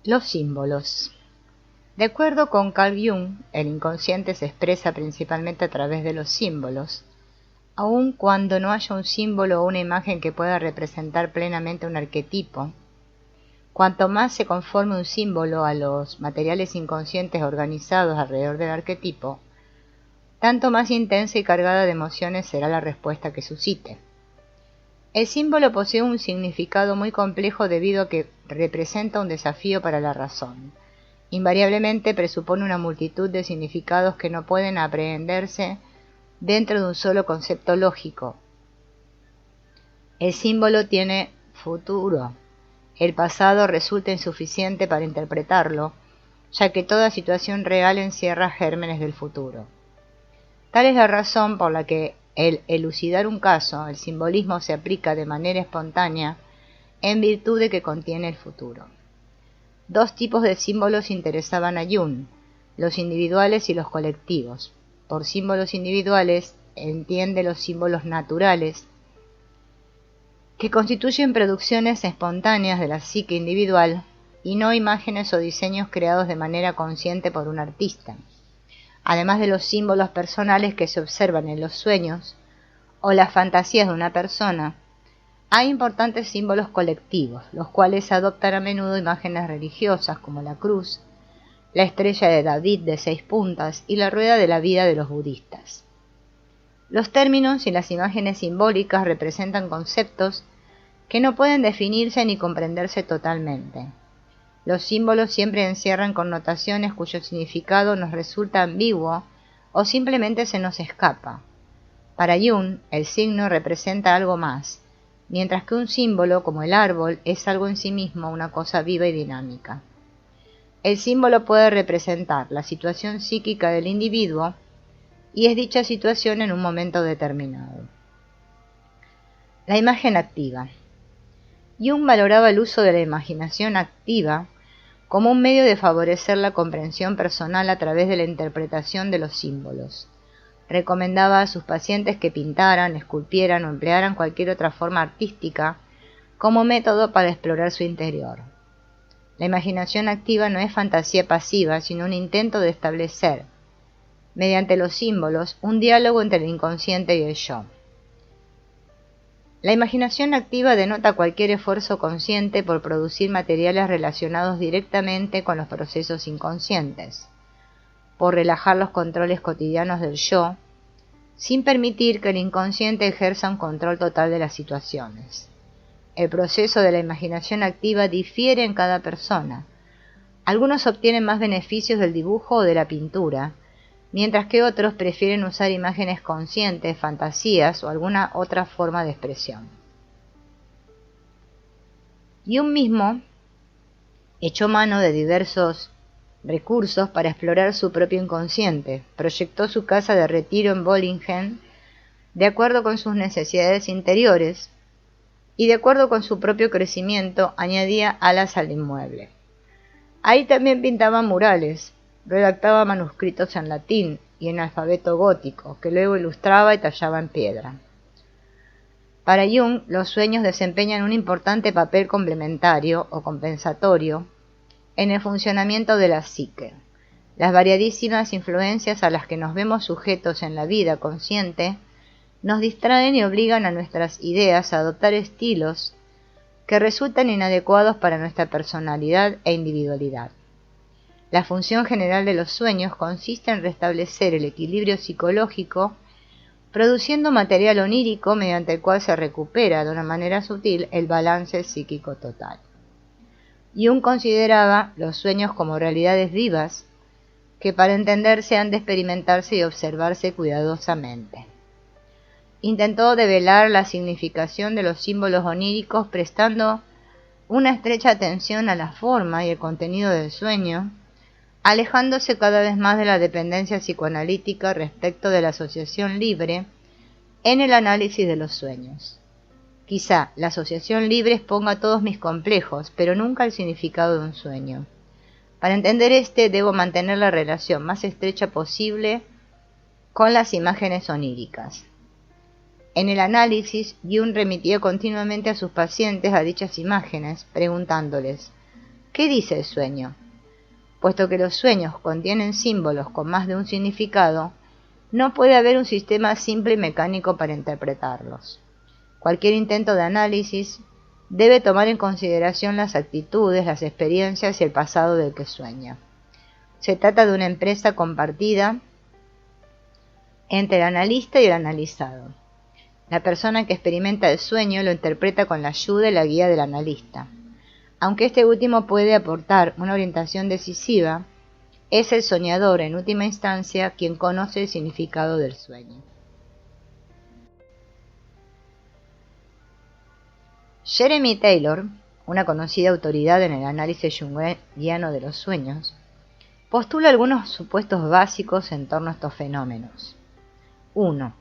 Los símbolos. De acuerdo con Carl Jung, el inconsciente se expresa principalmente a través de los símbolos. Aun cuando no haya un símbolo o una imagen que pueda representar plenamente un arquetipo, cuanto más se conforme un símbolo a los materiales inconscientes organizados alrededor del arquetipo, tanto más intensa y cargada de emociones será la respuesta que suscite. El símbolo posee un significado muy complejo debido a que representa un desafío para la razón. Invariablemente presupone una multitud de significados que no pueden aprehenderse dentro de un solo concepto lógico. El símbolo tiene futuro. El pasado resulta insuficiente para interpretarlo, ya que toda situación real encierra gérmenes del futuro. Tal es la razón por la que el elucidar un caso, el simbolismo se aplica de manera espontánea en virtud de que contiene el futuro. Dos tipos de símbolos interesaban a Jung, los individuales y los colectivos. Por símbolos individuales entiende los símbolos naturales, que constituyen producciones espontáneas de la psique individual y no imágenes o diseños creados de manera consciente por un artista. Además de los símbolos personales que se observan en los sueños o las fantasías de una persona, hay importantes símbolos colectivos, los cuales adoptan a menudo imágenes religiosas como la cruz, la estrella de David de 6 puntas y la rueda de la vida de los budistas. Los términos y las imágenes simbólicas representan conceptos que no pueden definirse ni comprenderse totalmente. Los símbolos siempre encierran connotaciones cuyo significado nos resulta ambiguo o simplemente se nos escapa. Para Jung, el signo representa algo más, mientras que un símbolo, como el árbol, es algo en sí mismo, una cosa viva y dinámica. El símbolo puede representar la situación psíquica del individuo y es dicha situación en un momento determinado. La imagen activa. Jung valoraba el uso de la imaginación activa como un medio de favorecer la comprensión personal a través de la interpretación de los símbolos. Recomendaba a sus pacientes que pintaran, esculpieran o emplearan cualquier otra forma artística como método para explorar su interior. La imaginación activa no es fantasía pasiva, sino un intento de establecer, mediante los símbolos, un diálogo entre el inconsciente y el yo. La imaginación activa denota cualquier esfuerzo consciente por producir materiales relacionados directamente con los procesos inconscientes, por relajar los controles cotidianos del yo, sin permitir que el inconsciente ejerza un control total de las situaciones. El proceso de la imaginación activa difiere en cada persona. Algunos obtienen más beneficios del dibujo o de la pintura, mientras que otros prefieren usar imágenes conscientes, fantasías o alguna otra forma de expresión. Jung mismo echó mano de diversos recursos para explorar su propio inconsciente. Proyectó su casa de retiro en Bollingen de acuerdo con sus necesidades interiores y de acuerdo con su propio crecimiento añadía alas al inmueble. Ahí también pintaba murales, redactaba manuscritos en latín y en alfabeto gótico, que luego ilustraba y tallaba en piedra. Para Jung, los sueños desempeñan un importante papel complementario o compensatorio en el funcionamiento de la psique. Las variadísimas influencias a las que nos vemos sujetos en la vida consciente nos distraen y obligan a nuestras ideas a adoptar estilos que resultan inadecuados para nuestra personalidad e individualidad. La función general de los sueños consiste en restablecer el equilibrio psicológico, produciendo material onírico mediante el cual se recupera de una manera sutil el balance psíquico total. Jung consideraba los sueños como realidades vivas que para entenderse han de experimentarse y observarse cuidadosamente. Intentó develar la significación de los símbolos oníricos prestando una estrecha atención a la forma y el contenido del sueño, alejándose cada vez más de la dependencia psicoanalítica respecto de la asociación libre en el análisis de los sueños. Quizá la asociación libre exponga todos mis complejos, pero nunca el significado de un sueño. Para entender debo mantener la relación más estrecha posible con las imágenes oníricas. En el análisis, Jung remitía continuamente a sus pacientes a dichas imágenes, preguntándoles: ¿Qué dice el sueño? Puesto que los sueños contienen símbolos con más de un significado, no puede haber un sistema simple y mecánico para interpretarlos. Cualquier intento de análisis debe tomar en consideración las actitudes, las experiencias y el pasado del que sueña. Se trata de una empresa compartida entre el analista y el analizado. La persona que experimenta el sueño lo interpreta con la ayuda y la guía del analista. Aunque este último puede aportar una orientación decisiva, es el soñador, en última instancia, quien conoce el significado del sueño. Jeremy Taylor, una conocida autoridad en el análisis junguiano de los sueños, postula algunos supuestos básicos en torno a estos fenómenos. 1.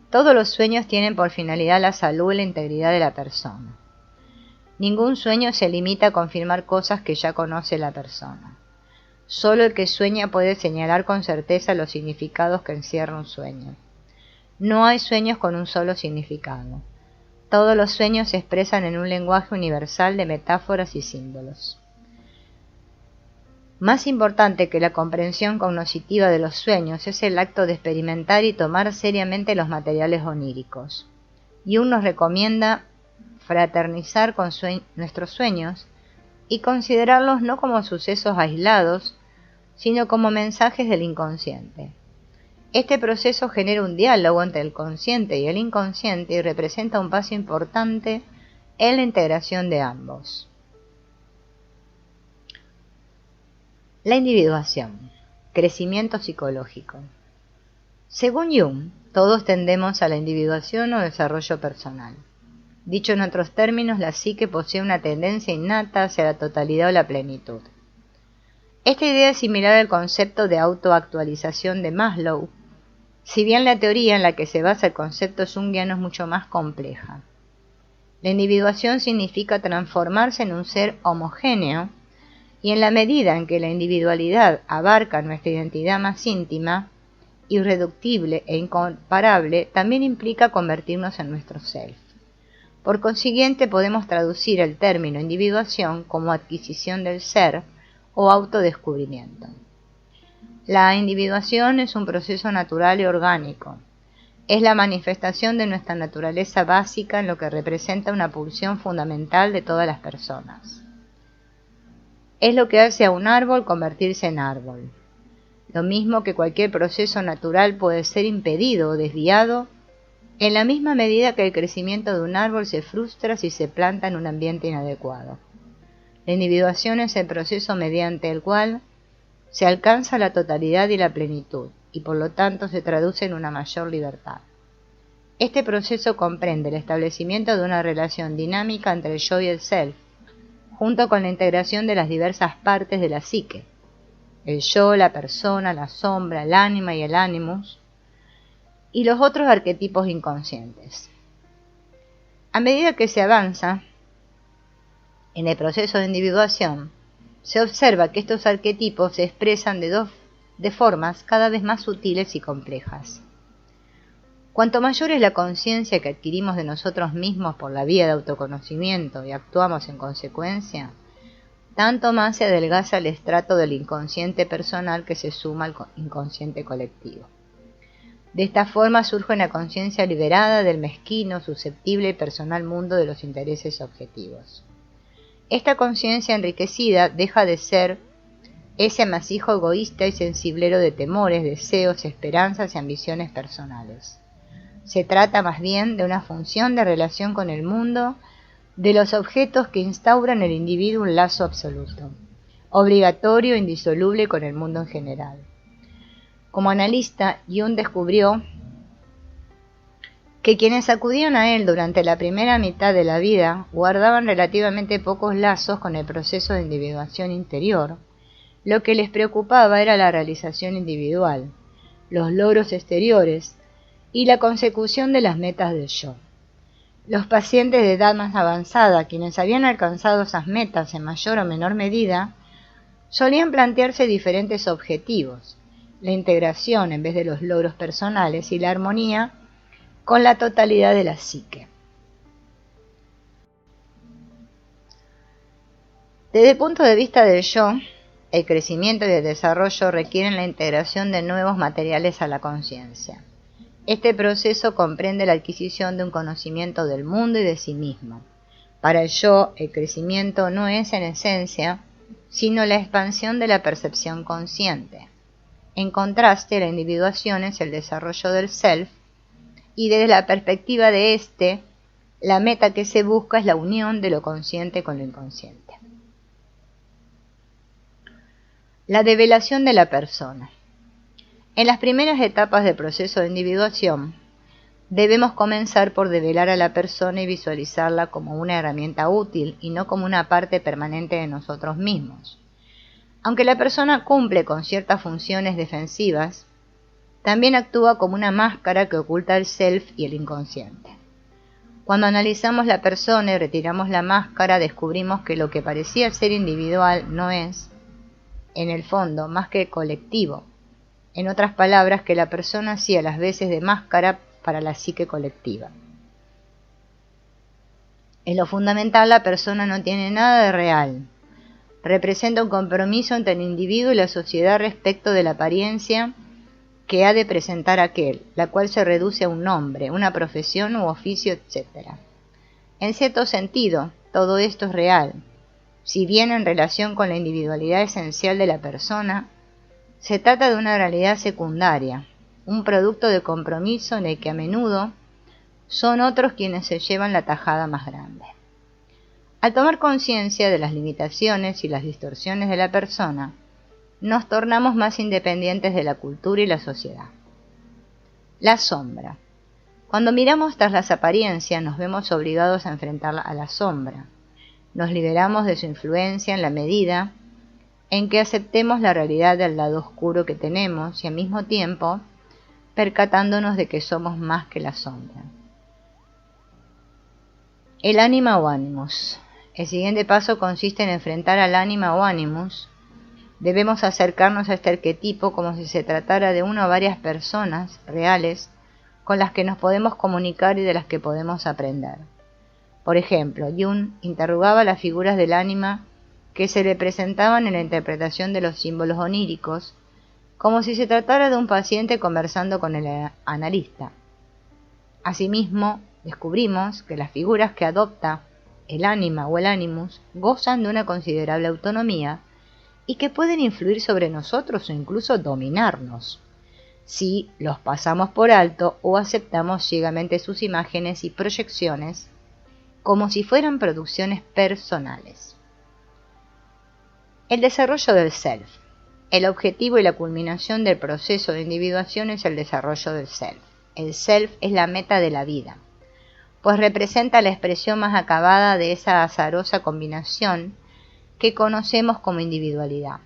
Todos los sueños tienen por finalidad la salud y la integridad de la persona. Ningún sueño se limita a confirmar cosas que ya conoce la persona. Solo el que sueña puede señalar con certeza los significados que encierra un sueño. No hay sueños con un solo significado. Todos los sueños se expresan en un lenguaje universal de metáforas y símbolos. Más importante que la comprensión cognitiva de los sueños es el acto de experimentar y tomar seriamente los materiales oníricos. Jung nos recomienda fraternizar con nuestros sueños y considerarlos no como sucesos aislados, sino como mensajes del inconsciente. Este proceso genera un diálogo entre el consciente y el inconsciente y representa un paso importante en la integración de ambos. La individuación, crecimiento psicológico. Según Jung, todos tendemos a la individuación o desarrollo personal. Dicho en otros términos, la psique posee una tendencia innata hacia la totalidad o la plenitud. Esta idea es similar al concepto de autoactualización de Maslow, si bien la teoría en la que se basa el concepto junguiano es mucho más compleja. La individuación significa transformarse en un ser homogéneo, y en la medida en que la individualidad abarca nuestra identidad más íntima, irreductible e incomparable, también implica convertirnos en nuestro self. Por consiguiente, podemos traducir el término individuación como adquisición del ser o autodescubrimiento. La individuación es un proceso natural y orgánico. Es la manifestación de nuestra naturaleza básica en lo que representa una pulsión fundamental de todas las personas. Es lo que hace a un árbol convertirse en árbol. Lo mismo que cualquier proceso natural puede ser impedido o desviado, en la misma medida que el crecimiento de un árbol se frustra si se planta en un ambiente inadecuado. La individuación es el proceso mediante el cual se alcanza la totalidad y la plenitud, y por lo tanto se traduce en una mayor libertad. Este proceso comprende el establecimiento de una relación dinámica entre el yo y el self, junto con la integración de las diversas partes de la psique, el yo, la persona, la sombra, el ánima y el animus, y los otros arquetipos inconscientes. A medida que se avanza en el proceso de individuación, se observa que estos arquetipos se expresan de formas cada vez más sutiles y complejas. Cuanto mayor es la conciencia que adquirimos de nosotros mismos por la vía de autoconocimiento y actuamos en consecuencia, tanto más se adelgaza el estrato del inconsciente personal que se suma al inconsciente colectivo. De esta forma surge una conciencia liberada del mezquino, susceptible y personal mundo de los intereses objetivos. Esta conciencia enriquecida deja de ser ese amasijo egoísta y sensiblero de temores, deseos, esperanzas y ambiciones personales. Se trata más bien de una función de relación con el mundo, de los objetos que instauran en el individuo un lazo absoluto, obligatorio e indisoluble con el mundo en general. Como analista, Jung descubrió que quienes acudían a él durante la primera mitad de la vida guardaban relativamente pocos lazos con el proceso de individuación interior. Lo que les preocupaba era la realización individual, los logros exteriores y la consecución de las metas del yo. Los pacientes de edad más avanzada, quienes habían alcanzado esas metas en mayor o menor medida, solían plantearse diferentes objetivos: la integración en vez de los logros personales y la armonía con la totalidad de la psique. Desde el punto de vista del yo, el crecimiento y el desarrollo requieren la integración de nuevos materiales a la conciencia. Este proceso comprende la adquisición de un conocimiento del mundo y de sí mismo. Para el yo, el crecimiento no es en esencia, sino la expansión de la percepción consciente. En contraste, la individuación es el desarrollo del self, y desde la perspectiva de éste, la meta que se busca es la unión de lo consciente con lo inconsciente. La develación de la persona. En las primeras etapas del proceso de individuación, debemos comenzar por develar a la persona y visualizarla como una herramienta útil y no como una parte permanente de nosotros mismos. Aunque la persona cumple con ciertas funciones defensivas, también actúa como una máscara que oculta el self y el inconsciente. Cuando analizamos la persona y retiramos la máscara, descubrimos que lo que parecía ser individual no es, en el fondo, más que colectivo. En otras palabras, que la persona hacía las veces de máscara para la psique colectiva. En lo fundamental, la persona no tiene nada de real. Representa un compromiso entre el individuo y la sociedad respecto de la apariencia que ha de presentar aquel, la cual se reduce a un nombre, una profesión u oficio, etc. En cierto sentido, todo esto es real. Si bien en relación con la individualidad esencial de la persona, se trata de una realidad secundaria, un producto de compromiso en el que a menudo son otros quienes se llevan la tajada más grande. Al tomar conciencia de las limitaciones y las distorsiones de la persona, nos tornamos más independientes de la cultura y la sociedad. La sombra. Cuando miramos tras las apariencias, nos vemos obligados a enfrentar a la sombra. Nos liberamos de su influencia en la medida en que aceptemos la realidad del lado oscuro que tenemos y al mismo tiempo percatándonos de que somos más que la sombra. El ánima o ánimos. El siguiente paso consiste en enfrentar al ánima o ánimus. Debemos acercarnos a este arquetipo como si se tratara de una o varias personas reales con las que nos podemos comunicar y de las que podemos aprender. Por ejemplo, Jung interrogaba las figuras del ánima que se le presentaban en la interpretación de los símbolos oníricos, como si se tratara de un paciente conversando con el analista. Asimismo, descubrimos que las figuras que adopta el ánima o el animus gozan de una considerable autonomía y que pueden influir sobre nosotros o incluso dominarnos, si los pasamos por alto o aceptamos ciegamente sus imágenes y proyecciones como si fueran producciones personales. El desarrollo del self. El objetivo y la culminación del proceso de individuación es el desarrollo del self. El self es la meta de la vida, pues representa la expresión más acabada de esa azarosa combinación que conocemos como individualidad.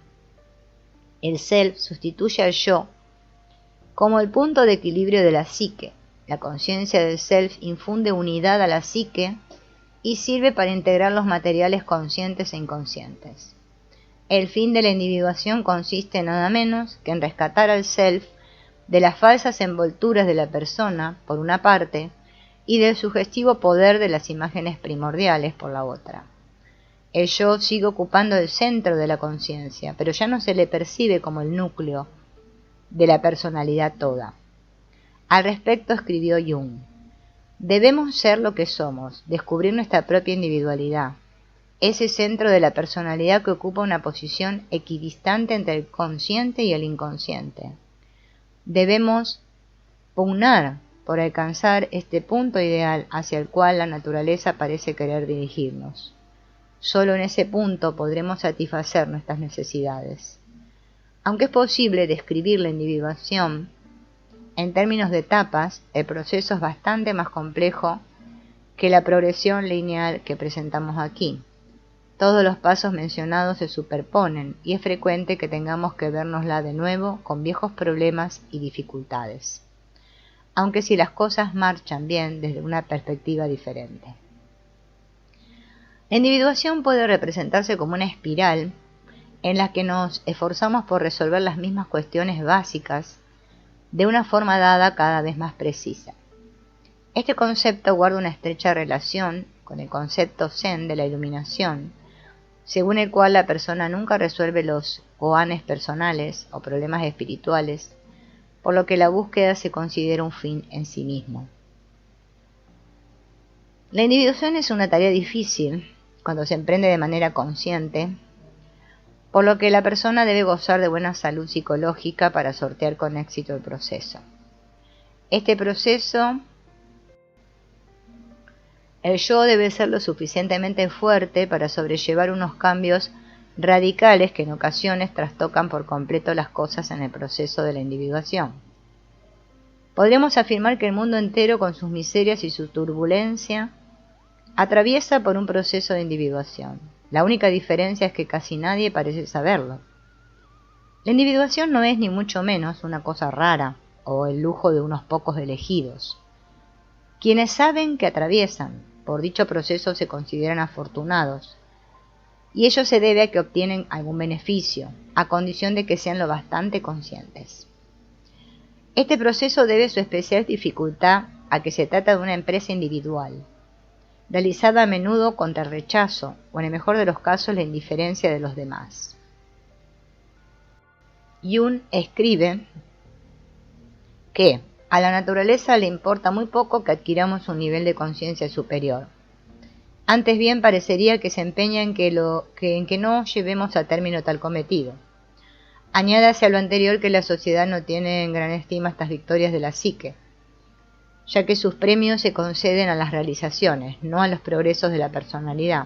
El self sustituye al yo como el punto de equilibrio de la psique. La conciencia del self infunde unidad a la psique y sirve para integrar los materiales conscientes e inconscientes. El fin de la individuación consiste nada menos que en rescatar al self de las falsas envolturas de la persona, por una parte, y del sugestivo poder de las imágenes primordiales, por la otra. El yo sigue ocupando el centro de la conciencia, pero ya no se le percibe como el núcleo de la personalidad toda. Al respecto escribió Jung: debemos ser lo que somos, descubrir nuestra propia individualidad, ese centro de la personalidad que ocupa una posición equidistante entre el consciente y el inconsciente. Debemos pugnar por alcanzar este punto ideal hacia el cual la naturaleza parece querer dirigirnos. Solo en ese punto podremos satisfacer nuestras necesidades. Aunque es posible describir la individuación en términos de etapas, el proceso es bastante más complejo que la progresión lineal que presentamos aquí. Todos los pasos mencionados se superponen y es frecuente que tengamos que vernosla de nuevo con viejos problemas y dificultades, aunque si las cosas marchan bien desde una perspectiva diferente. La individuación puede representarse como una espiral en la que nos esforzamos por resolver las mismas cuestiones básicas de una forma dada cada vez más precisa. Este concepto guarda una estrecha relación con el concepto Zen de la iluminación, según el cual la persona nunca resuelve los koanes personales o problemas espirituales, por lo que la búsqueda se considera un fin en sí mismo. La individuación es una tarea difícil cuando se emprende de manera consciente, por lo que la persona debe gozar de buena salud psicológica para sortear con éxito el proceso. Este proceso, el yo debe ser lo suficientemente fuerte para sobrellevar unos cambios radicales que en ocasiones trastocan por completo las cosas en el proceso de la individuación. Podríamos afirmar que el mundo entero, con sus miserias y su turbulencia, atraviesa por un proceso de individuación. La única diferencia es que casi nadie parece saberlo. La individuación no es ni mucho menos una cosa rara o el lujo de unos pocos elegidos. Quienes saben que atraviesan por dicho proceso se consideran afortunados, y ello se debe a que obtienen algún beneficio, a condición de que sean lo bastante conscientes. Este proceso debe su especial dificultad a que se trata de una empresa individual, realizada a menudo contra el rechazo o, en el mejor de los casos, la indiferencia de los demás. Jung escribe que a la naturaleza le importa muy poco que adquiramos un nivel de conciencia superior. Antes bien parecería que se empeña en que no llevemos a término tal cometido. Añádase a lo anterior que la sociedad no tiene en gran estima estas victorias de la psique, ya que sus premios se conceden a las realizaciones, no a los progresos de la personalidad,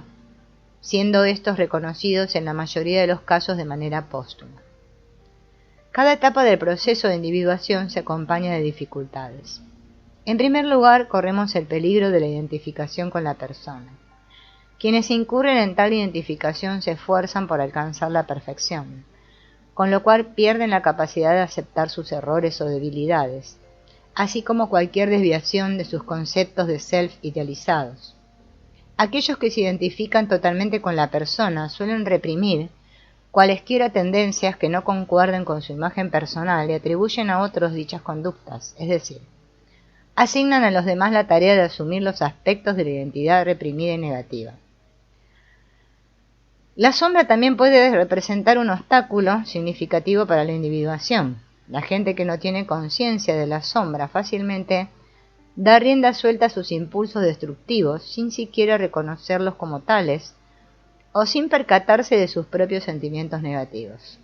siendo estos reconocidos en la mayoría de los casos de manera póstuma. Cada etapa del proceso de individuación se acompaña de dificultades. En primer lugar, corremos el peligro de la identificación con la persona. Quienes incurren en tal identificación se esfuerzan por alcanzar la perfección, con lo cual pierden la capacidad de aceptar sus errores o debilidades, así como cualquier desviación de sus conceptos de self idealizados. Aquellos que se identifican totalmente con la persona suelen reprimir cualesquiera tendencias que no concuerden con su imagen personal y atribuyen a otros dichas conductas, es decir, asignan a los demás la tarea de asumir los aspectos de la identidad reprimida y negativa. La sombra también puede representar un obstáculo significativo para la individuación. La gente que no tiene conciencia de la sombra fácilmente da rienda suelta a sus impulsos destructivos sin siquiera reconocerlos como tales o sin percatarse de sus propios sentimientos negativos.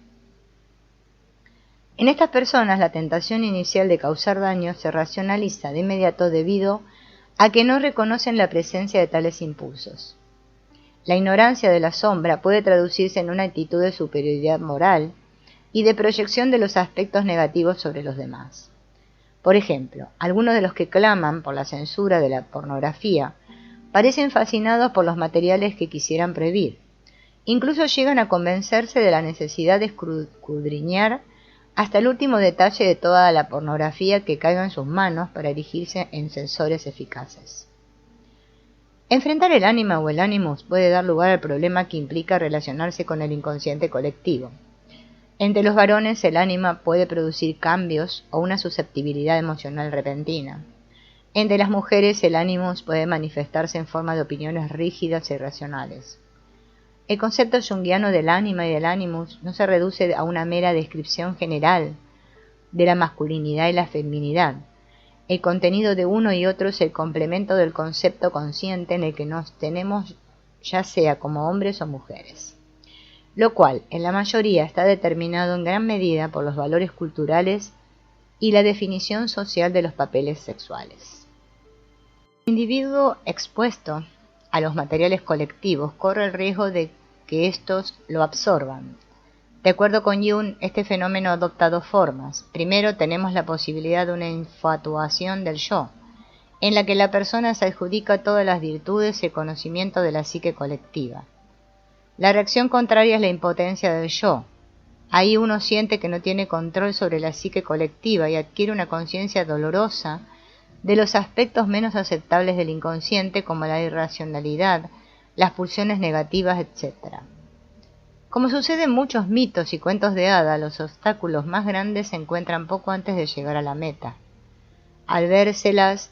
En estas personas la tentación inicial de causar daño se racionaliza de inmediato debido a que no reconocen la presencia de tales impulsos. La ignorancia de la sombra puede traducirse en una actitud de superioridad moral y de proyección de los aspectos negativos sobre los demás. Por ejemplo, algunos de los que claman por la censura de la pornografía parecen fascinados por los materiales que quisieran prohibir. Incluso llegan a convencerse de la necesidad de escudriñar hasta el último detalle de toda la pornografía que caiga en sus manos para erigirse en censores eficaces. Enfrentar el ánima o el animus puede dar lugar al problema que implica relacionarse con el inconsciente colectivo. Entre los varones el ánima puede producir cambios o una susceptibilidad emocional repentina. Entre las mujeres el animus puede manifestarse en forma de opiniones rígidas e irracionales. El concepto junguiano del ánima y del animus no se reduce a una mera descripción general de la masculinidad y la feminidad. El contenido de uno y otro es el complemento del concepto consciente en el que nos tenemos, ya sea como hombres o mujeres, lo cual en la mayoría está determinado en gran medida por los valores culturales y la definición social de los papeles sexuales. El individuo expuesto a los materiales colectivos corre el riesgo de que éstos lo absorban. De acuerdo con Jung, este fenómeno adopta dos formas. Primero, tenemos la posibilidad de una infatuación del yo, en la que la persona se adjudica todas las virtudes y el conocimiento de la psique colectiva. La reacción contraria es la impotencia del yo. Ahí uno siente que no tiene control sobre la psique colectiva y adquiere una conciencia dolorosa de los aspectos menos aceptables del inconsciente, como la irracionalidad, las pulsiones negativas, etc. Como sucede en muchos mitos y cuentos de hadas, los obstáculos más grandes se encuentran poco antes de llegar a la meta. Al vérselas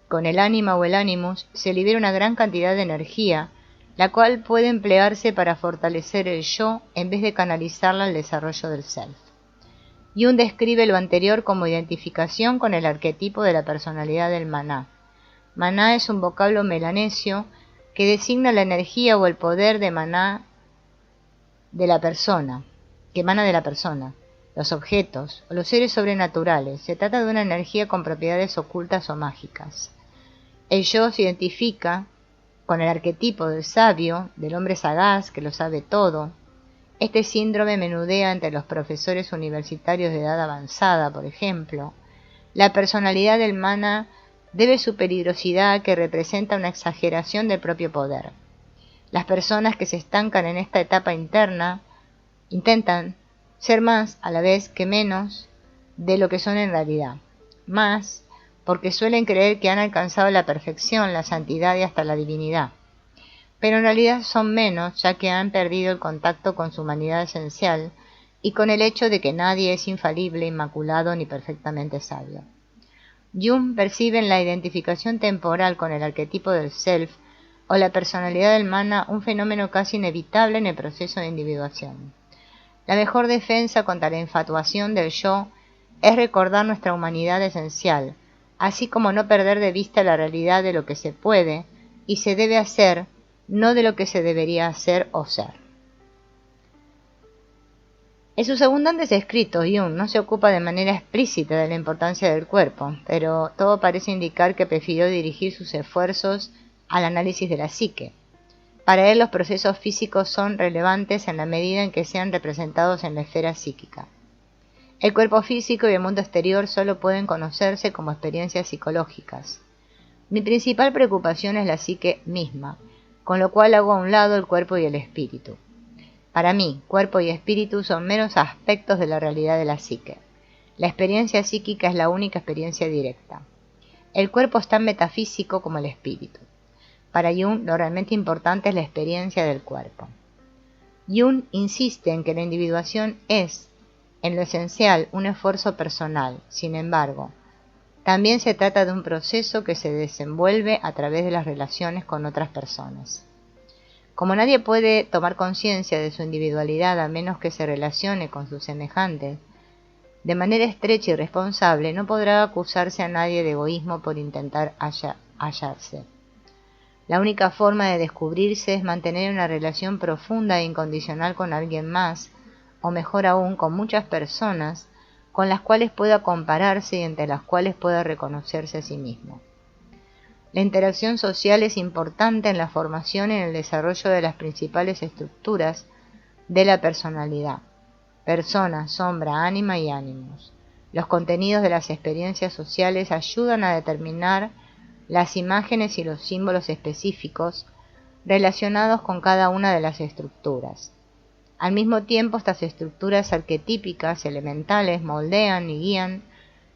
con el ánima o el animus, se libera una gran cantidad de energía, la cual puede emplearse para fortalecer el yo en vez de canalizarla al desarrollo del self. Jung describe lo anterior como identificación con el arquetipo de la personalidad del maná. Maná es un vocablo melanesio que designa la energía o el poder de maná de la persona, que emana de la persona, los objetos o los seres sobrenaturales. Se trata de una energía con propiedades ocultas o mágicas. El yo se identifica con el arquetipo del sabio, del hombre sagaz que lo sabe todo. Este síndrome menudea entre los profesores universitarios de edad avanzada, por ejemplo. La personalidad del maná debe su peligrosidad a que representa una exageración del propio poder. Las personas que se estancan en esta etapa interna intentan ser más a la vez que menos de lo que son en realidad. Más porque suelen creer que han alcanzado la perfección, la santidad y hasta la divinidad. Pero en realidad son menos, ya que han perdido el contacto con su humanidad esencial y con el hecho de que nadie es infalible, inmaculado ni perfectamente sabio. Jung percibe en la identificación temporal con el arquetipo del self o la personalidad del maná un fenómeno casi inevitable en el proceso de individuación. La mejor defensa contra la infatuación del yo es recordar nuestra humanidad esencial, así como no perder de vista la realidad de lo que se puede y se debe hacer, no de lo que se debería hacer o ser. En sus abundantes escritos, Jung no se ocupa de manera explícita de la importancia del cuerpo, pero todo parece indicar que prefirió dirigir sus esfuerzos al análisis de la psique. Para él los procesos físicos son relevantes en la medida en que sean representados en la esfera psíquica. El cuerpo físico y el mundo exterior solo pueden conocerse como experiencias psicológicas. Mi principal preocupación es la psique misma, con lo cual hago a un lado el cuerpo y el espíritu. Para mí, cuerpo y espíritu son meros aspectos de la realidad de la psique. La experiencia psíquica es la única experiencia directa. El cuerpo es tan metafísico como el espíritu. Para Jung, lo realmente importante es la experiencia del cuerpo. Jung insiste en que la individuación es, en lo esencial, un esfuerzo personal. Sin embargo, también se trata de un proceso que se desenvuelve a través de las relaciones con otras personas. Como nadie puede tomar conciencia de su individualidad a menos que se relacione con sus semejantes, de manera estrecha y responsable, no podrá acusarse a nadie de egoísmo por intentar hallarse. La única forma de descubrirse es mantener una relación profunda e incondicional con alguien más, o mejor aún, con muchas personas, con las cuales pueda compararse y entre las cuales pueda reconocerse a sí mismo. La interacción social es importante en la formación y en el desarrollo de las principales estructuras de la personalidad: persona, sombra, ánima y ánimos. Los contenidos de las experiencias sociales ayudan a determinar las imágenes y los símbolos específicos relacionados con cada una de las estructuras. Al mismo tiempo, estas estructuras arquetípicas elementales moldean y guían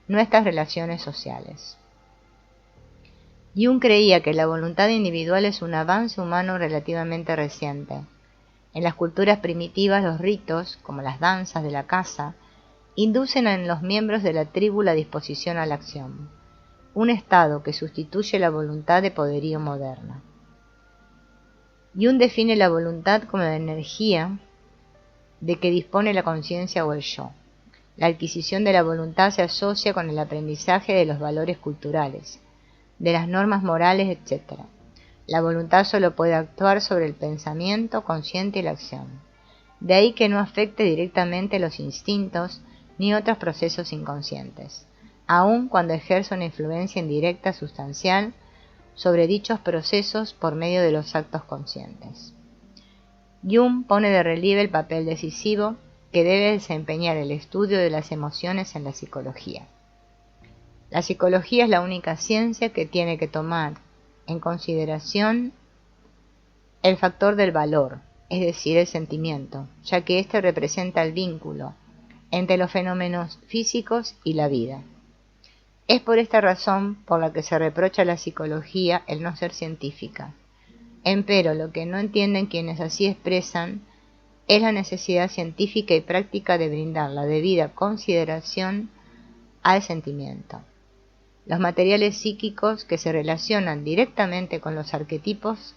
nuestras relaciones sociales. Jung creía que la voluntad individual es un avance humano relativamente reciente. En las culturas primitivas, los ritos, como las danzas de la caza, inducen en los miembros de la tribu la disposición a la acción, un estado que sustituye la voluntad de poderío moderna. Jung define la voluntad como la energía de que dispone la conciencia o el yo. La adquisición de la voluntad se asocia con el aprendizaje de los valores culturales, de las normas morales, etc. La voluntad solo puede actuar sobre el pensamiento consciente y la acción. De ahí que no afecte directamente los instintos ni otros procesos inconscientes, aun cuando ejerce una influencia indirecta sustancial sobre dichos procesos por medio de los actos conscientes. Jung pone de relieve el papel decisivo que debe desempeñar el estudio de las emociones en la psicología. La psicología es la única ciencia que tiene que tomar en consideración el factor del valor, es decir, el sentimiento, ya que éste representa el vínculo entre los fenómenos físicos y la vida. Es por esta razón por la que se reprocha a la psicología el no ser científica. Empero, lo que no entienden quienes así expresan es la necesidad científica y práctica de brindar la debida consideración al sentimiento. Los materiales psíquicos que se relacionan directamente con los arquetipos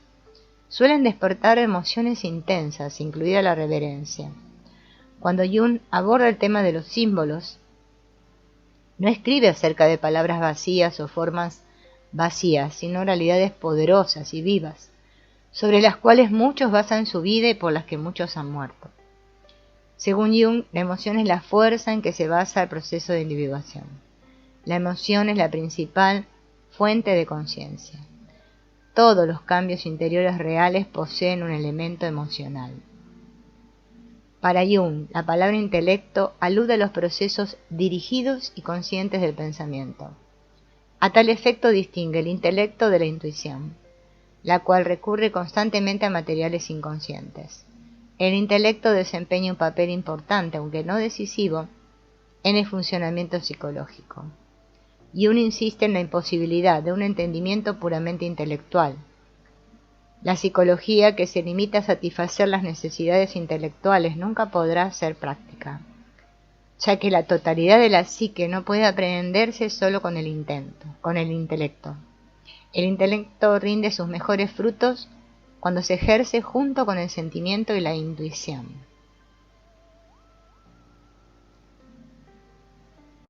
suelen despertar emociones intensas, incluida la reverencia. Cuando Jung aborda el tema de los símbolos, no escribe acerca de palabras vacías o formas vacías, sino realidades poderosas y vivas, sobre las cuales muchos basan su vida y por las que muchos han muerto. Según Jung, la emoción es la fuerza en que se basa el proceso de individuación. La emoción es la principal fuente de conciencia. Todos los cambios interiores reales poseen un elemento emocional. Para Jung, la palabra intelecto alude a los procesos dirigidos y conscientes del pensamiento. A tal efecto distingue el intelecto de la intuición, la cual recurre constantemente a materiales inconscientes. El intelecto desempeña un papel importante, aunque no decisivo, en el funcionamiento psicológico. Jung insiste en la imposibilidad de un entendimiento puramente intelectual. La psicología que se limita a satisfacer las necesidades intelectuales nunca podrá ser práctica, ya que la totalidad de la psique no puede aprehenderse solo con el intelecto. El intelecto rinde sus mejores frutos cuando se ejerce junto con el sentimiento y la intuición.